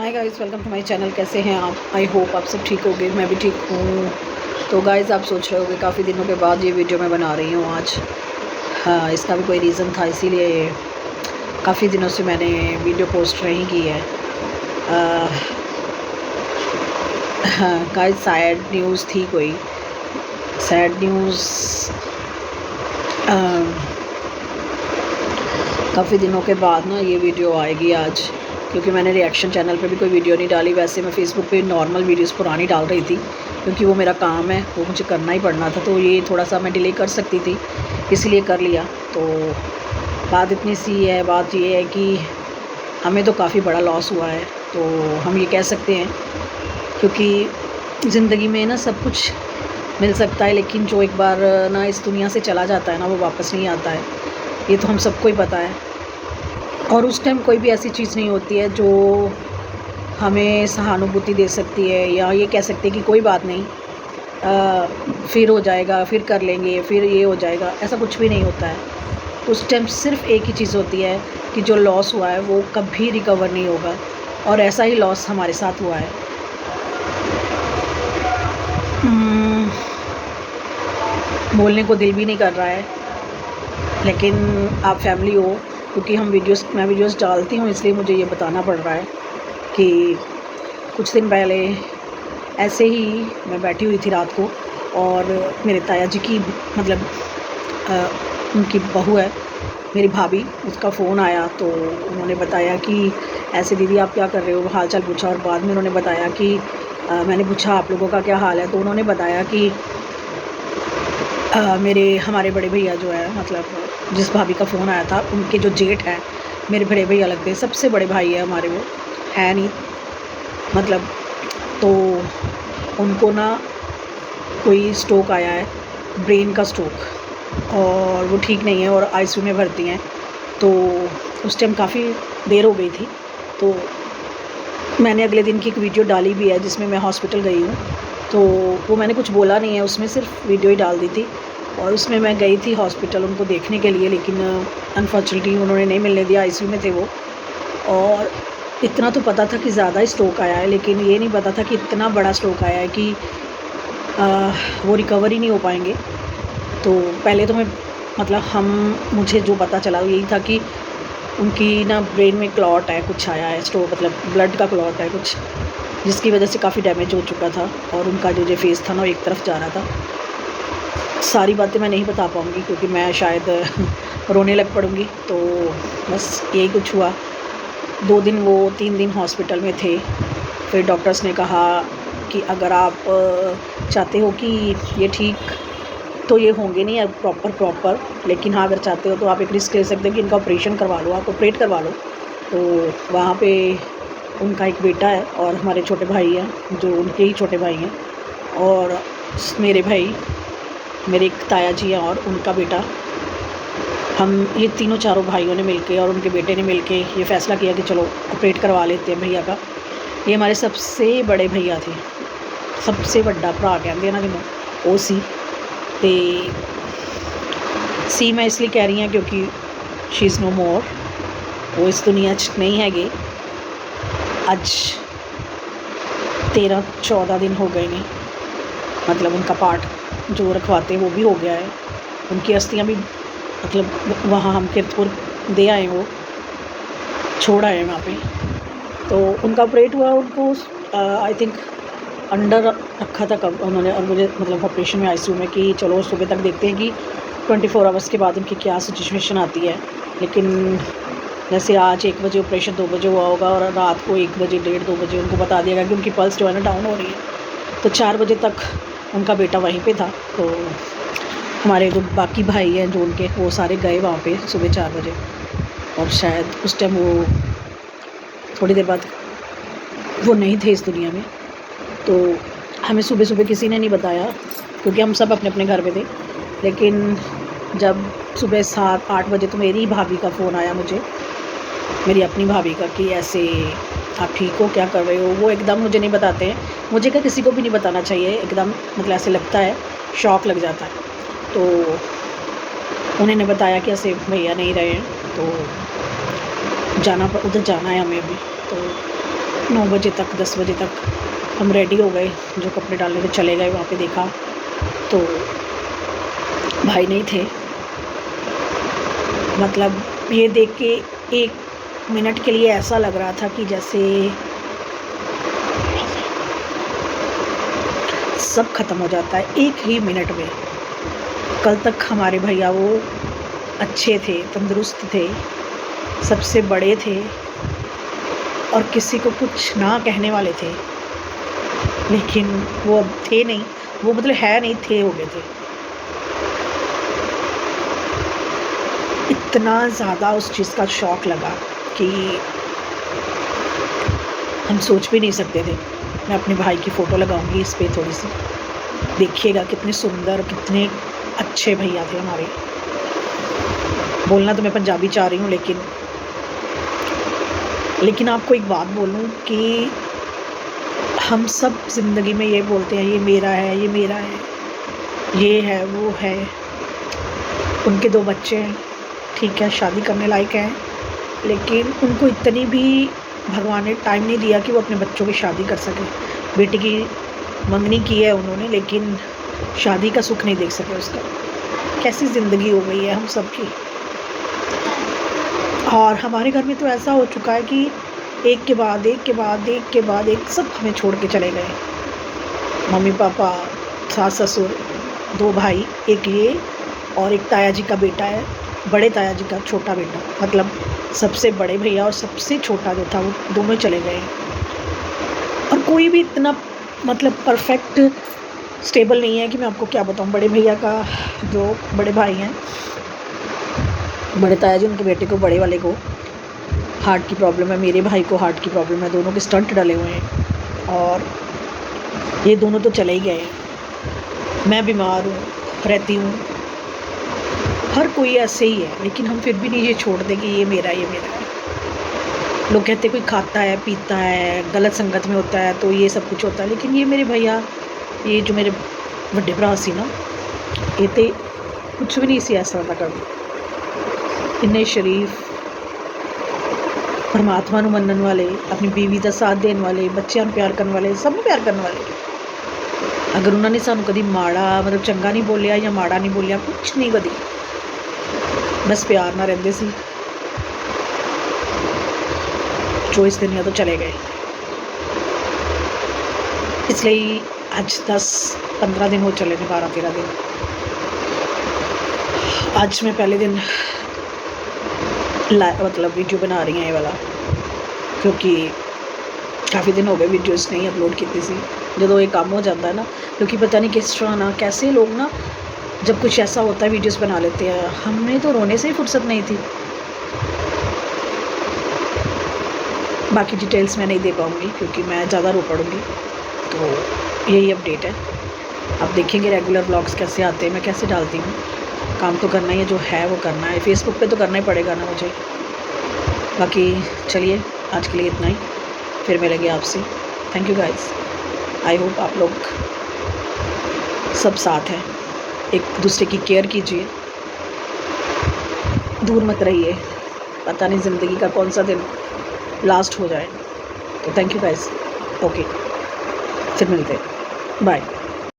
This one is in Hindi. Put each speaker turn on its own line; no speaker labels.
Hi guys, welcome to my channel. कैसे हैं आप? आई होप आप सब ठीक होंगे। मैं भी ठीक हूँ। तो गाइस, आप सोच रहे होंगे काफ़ी दिनों के बाद ये वीडियो मैं बना रही हूँ आज। हाँ, इसका भी कोई रीज़न था, इसीलिए काफ़ी दिनों से मैंने वीडियो पोस्ट नहीं की है। हाँ गाइस, सैड न्यूज़ थी कोई सैड न्यूज़। काफ़ी दिनों के बाद ना ये वीडियो आएगी आज, क्योंकि मैंने रिएक्शन चैनल पे भी कोई वीडियो नहीं डाली। वैसे मैं फ़ेसबुक पे नॉर्मल वीडियोस पुरानी डाल रही थी, क्योंकि वो मेरा काम है, वो मुझे करना ही पड़ना था। तो ये थोड़ा सा मैं डिले कर सकती थी, इसलिए कर लिया। तो बात इतनी सी है, बात ये है कि हमें तो काफ़ी बड़ा लॉस हुआ है, तो हम ये कह सकते हैं। क्योंकि ज़िंदगी में ना सब कुछ मिल सकता है, लेकिन जो एक बार ना इस दुनिया से चला जाता है ना, वो वापस नहीं आता है। ये तो हम सबको ही पता है। और उस टाइम कोई भी ऐसी चीज़ नहीं होती है जो हमें सहानुभूति दे सकती है, या ये कह सकते हैं कि कोई बात नहीं, फिर हो जाएगा, फिर कर लेंगे, फिर ये हो जाएगा। ऐसा कुछ भी नहीं होता है। उस टाइम सिर्फ़ एक ही चीज़ होती है कि जो लॉस हुआ है वो कभी रिकवर नहीं होगा, और ऐसा ही लॉस हमारे साथ हुआ है। बोलने को दिल भी नहीं कर रहा है, लेकिन आप फैमिली हो, क्योंकि मैं वीडियोस डालती हूँ, इसलिए मुझे ये बताना पड़ रहा है कि कुछ दिन पहले ऐसे ही मैं बैठी हुई थी रात को, और मेरे ताया जी की मतलब उनकी बहू है, मेरी भाभी, उसका फ़ोन आया। तो उन्होंने बताया कि ऐसे दीदी आप क्या कर रहे हो, हाल चाल पूछा। और बाद में उन्होंने बताया कि मैंने पूछा आप लोगों का क्या हाल है, तो उन्होंने बताया कि हमारे बड़े भैया जो है, मतलब जिस भाभी का फ़ोन आया था, उनके जो जेठ हैं, मेरे बड़े भैया लगते हैं, सबसे बड़े भाई है हमारे, वो है नहीं मतलब। तो उनको ना कोई स्ट्रोक आया है, ब्रेन का स्ट्रोक, और वो ठीक नहीं है और आईसीयू में भर्ती हैं। तो उस टाइम काफ़ी देर हो गई थी, तो मैंने अगले दिन की एक वीडियो डाली भी है जिसमें मैं हॉस्पिटल गई हूँ। तो वो मैंने कुछ बोला नहीं है उसमें, सिर्फ वीडियो ही डाल दी थी। और उसमें मैं गई थी हॉस्पिटल उनको देखने के लिए, लेकिन अनफॉर्चुनेटली उन्होंने नहीं मिलने दिया, आईसीयू में थे वो। और इतना तो पता था कि ज़्यादा ही स्ट्रोक आया है, लेकिन ये नहीं पता था कि इतना बड़ा स्ट्रोक आया है कि वो रिकवर ही नहीं हो पाएंगे। तो पहले तो मैं मतलब मुझे जो पता चला वो यही था कि उनकी ना ब्रेन में क्लॉट है, कुछ आया है, स्ट्रोक मतलब ब्लड का क्लॉट है कुछ, जिसकी वजह से काफ़ी डैमेज हो चुका था, और उनका जो फेस था ना, वो एक तरफ जा रहा था। सारी बातें मैं नहीं बता पाऊँगी, क्योंकि मैं शायद रोने लग पड़ूँगी। तो बस यही कुछ हुआ। 2 दिन, वो 3 दिन हॉस्पिटल में थे। फिर डॉक्टर्स ने कहा कि अगर आप चाहते हो कि ये ठीक, तो ये होंगे नहीं अब प्रॉपर, लेकिन हाँ, अगर चाहते हो तो आप एक रिस्क ले सकते हो कि इनका ऑपरेशन करवा लो, आप ऑपरेट करवा लो। तो वहाँ पे उनका एक बेटा है, और हमारे छोटे भाई हैं जो उनके ही छोटे भाई हैं, और मेरे भाई, मेरे एक ताया जी हैं और उनका बेटा। हम ये तीनों चारों भाइयों ने मिलके और उनके बेटे ने मिलके ये फ़ैसला किया कि चलो ऑपरेट करवा लेते हैं भैया का। ये हमारे सबसे बड़े भैया थे, सबसे बड़ा भरा कहते हैं ना जिन्हों, वो सी। ते सी मैं इसलिए कह रही हूँ क्योंकि शी इज़ नो मोर, वो इस दुनिया च नहीं हैगे। आज 13-14 दिन हो गए ने, मतलब उनका पार्ट जो रखवाते वो भी हो गया है। उनकी अस्थियाँ भी मतलब वहाँ हम कीरतपुर दे आए, वो छोड़ आए वहाँ पे। तो उनका ऑपरेट हुआ, उनको आई थिंक अंडर रखा था कब उन्होंने, और मुझे मतलब ऑपरेशन में आईसीयू में, कि चलो सुबह तक देखते हैं कि 24 आवर्स के बाद उनकी क्या सिचुएशन आती है। लेकिन जैसे आज 1 बजे ऑपरेशन 2 बजे हुआ होगा, और रात को 1 बजे 1:30-2 बजे उनको बता दिया गया कि उनकी पल्स जो है ना डाउन हो रही है। तो 4 बजे तक उनका बेटा वहीं पे था। तो हमारे जो बाकी भाई हैं जो उनके, वो सारे गए वहाँ पे सुबह 4 बजे, और शायद उस टाइम वो थोड़ी देर बाद वो नहीं थे इस दुनिया में। तो हमें सुबह सुबह किसी ने नहीं बताया, क्योंकि हम सब अपने अपने घर में थे। लेकिन जब सुबह 7-8 बजे तो मेरी भाभी का फ़ोन आया मुझे, मेरी अपनी भाभी का, कि ऐसे आप ठीक हो, क्या कर रहे हो। वो एकदम मुझे नहीं बताते हैं, मुझे क्या किसी को भी नहीं बताना चाहिए, एकदम मतलब ऐसे लगता है, शॉक लग जाता है। तो उन्होंने बताया कि ऐसे भैया नहीं रहे हैं, तो उधर जाना है हमें अभी। तो 9 बजे तक 10 बजे तक हम रेडी हो गए, जो कपड़े डालने थे चले गए। वहाँ पे देखा तो भाई नहीं थे। मतलब ये देख के 1 मिनट के लिए ऐसा लग रहा था कि जैसे सब खत्म हो जाता है 1 ही मिनट में। कल तक हमारे भैया वो अच्छे थे, तंदुरुस्त थे, सबसे बड़े थे और किसी को कुछ ना कहने वाले थे, लेकिन वो अब थे नहीं। वो मतलब है नहीं, थे हो गए थे। इतना ज़्यादा उस चीज़ का शौक़ लगा कि हम सोच भी नहीं सकते थे। मैं अपने भाई की फ़ोटो लगाऊंगी इस पे थोड़ी सी, देखिएगा कितने सुंदर, कितने अच्छे भैया थे हमारे। बोलना तो मैं पंजाबी चाह रही हूँ, लेकिन आपको एक बात बोलूँ कि हम सब ज़िंदगी में ये बोलते हैं ये मेरा है, ये मेरा है, ये है, वो है। उनके 2 बच्चे हैं, ठीक है, शादी करने लायक हैं, लेकिन उनको इतनी भी भगवान ने टाइम नहीं दिया कि वो अपने बच्चों की शादी कर सके। बेटी की मंगनी की है उन्होंने, लेकिन शादी का सुख नहीं देख सके उसका। कैसी ज़िंदगी हो गई है हम सब की। और हमारे घर में तो ऐसा हो चुका है कि एक के बाद एक के बाद एक के बाद एक सब हमें छोड़ के चले गए। मम्मी पापा, सास ससुर, 2 भाई, एक ये और एक ताया जी का बेटा है, बड़े ताया जी का छोटा बेटा। मतलब सबसे बड़े भैया और सबसे छोटा जो था वो दोनों चले गए। और कोई भी इतना मतलब परफेक्ट स्टेबल नहीं है कि मैं आपको क्या बताऊँ। बड़े भैया का जो बड़े भाई हैं, बड़े ताया जी, उनके बेटे को, बड़े वाले को हार्ट की प्रॉब्लम है, मेरे भाई को हार्ट की प्रॉब्लम है, दोनों के स्टंट डले हुए हैं और ये दोनों तो चले ही गए हैं। मैं बीमार हूँ, रहती हूँ, हर कोई ऐसे ही है, लेकिन हम फिर भी नहीं ये छोड़ते कि ये मेरा है, ये मेरा है। लोग कहते कोई खाता है, पीता है, गलत संगत में होता है तो ये सब कुछ होता है, लेकिन ये मेरे भैया, ये जो मेरे ਵੱਡੇ ਭਰਾ ਸੀ ना, ये तो कुछ भी नहीं सी ऐसा होता कभी। इन्ने शरीफ, परमात्मा नूं मनण वाले, अपनी बीवी का साथ देने वाले, बच्चों नूं प्यार करने वाले, सब नूं प्यार करने वाले। अगर उन्होंने सानूं कभी माड़ा मतलब चंगा नहीं बोलिया या माड़ा नहीं बोलिया, कुछ नहीं कभी, बस प्यार नाल रहिंदे सी। जो इस दुनिया तो चले गए। इसलिए अज 10-15 दिन हो चले ने, 12-13 दिन। आज मैं पहले दिन मतलब वीडियो बना रही हैं ये वाला, क्योंकि काफ़ी दिन हो गए वीडियोस नहीं अपलोड की सी। जो ये काम हो जाता है ना, क्योंकि पता नहीं किस तरह ना, कैसे लोग ना जब कुछ ऐसा होता है वीडियोस बना लेते हैं। हमने तो रोने से ही फुर्सत नहीं थी। बाकी डिटेल्स मैं नहीं दे पाऊँगी क्योंकि मैं ज़्यादा रो पड़ूँगी। तो यही अपडेट है। आप देखेंगे रेगुलर व्लॉग्स कैसे आते हैं, मैं कैसे डालती हूँ। काम तो करना ही है, जो है वो करना है। फेसबुक पे तो करना ही पड़ेगा ना मुझे। बाकी चलिए आज के लिए इतना ही, फिर मिलेंगे आपसे। Thank you guys. I hope आप लोग सब साथ हैं, एक दूसरे की केयर कीजिए, दूर मत रहिए। पता नहीं ज़िंदगी का कौन सा दिन लास्ट हो जाए। तो थैंक यू गाइस। ओके, फिर मिलते हैं, बाय।